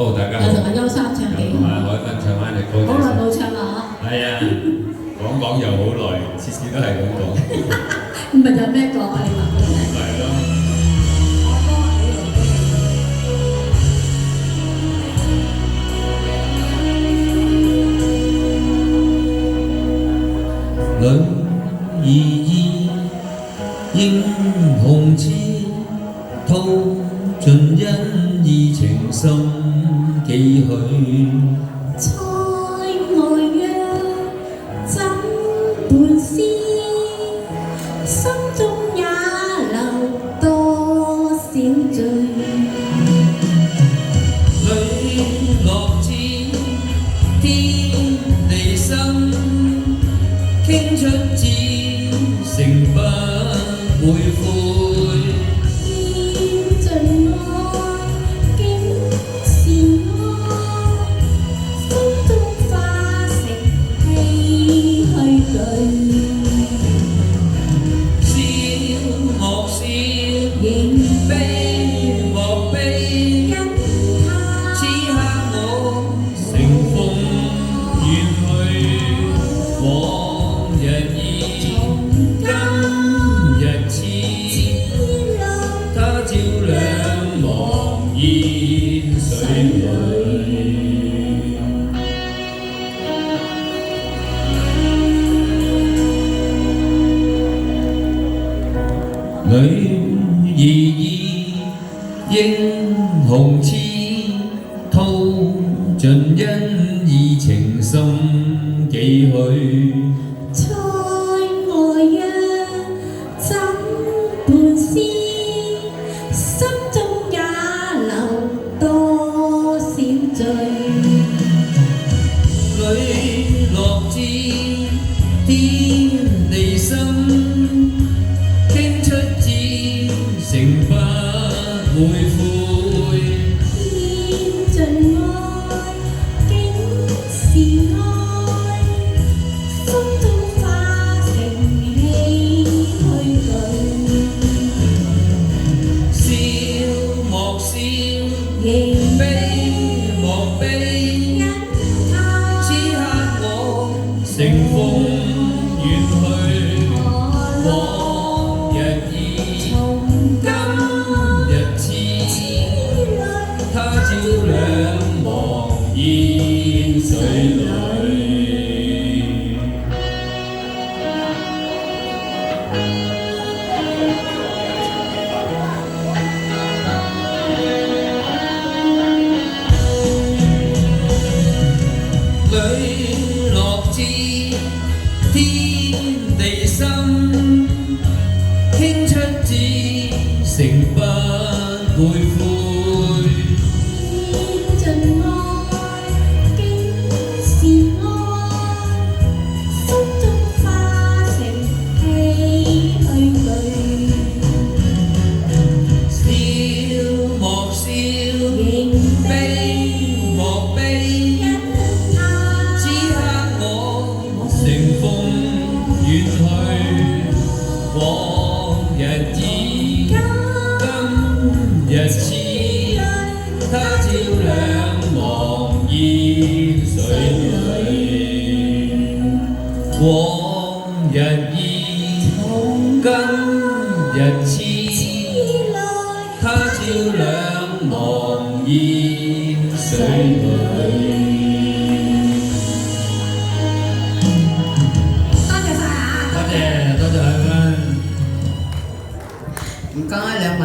好，大家好。又同阿邱生唱幾好。海芬唱翻隻歌。好耐冇唱啦係啊，講又好耐，次次都係咁講。唔係有咩講啊？你話俾我聽。係咯。女兒意，英雄志，吐盡恩義情深幾許。塞外約怎伴思，心中也留多少醉。磊落知天地心，傾出至誠不會悔。獻盡愛，竟是愛，心中化成唏噓淚。笑莫笑，仍悲莫悲，因他此刻我乘風遠去，往日已今日似，他照亮茫然水裏。女兒意，英雄痴，吐盡恩義情深幾許。塞外約怎伴思，心中也留多少醉。磊落至天地心，傾出至誠不會悔。獻盡愛，竟是愛，心中化成唏噓淚。笑莫笑，仍悲莫悲，因他此刻我乘風遠去，往日已今日似，他照亮茫然水裏。磊落至天地心，傾出至誠不會悔。獻盡愛，竟是愛，心中化成唏噓淚。笑莫笑，仍悲莫悲，因他此刻我乘風遠去，往日已今日似，他照亮茫然水裏。往日已今日似，他照亮茫然水裏。多謝晒啊！多謝海芬。唔該兩位。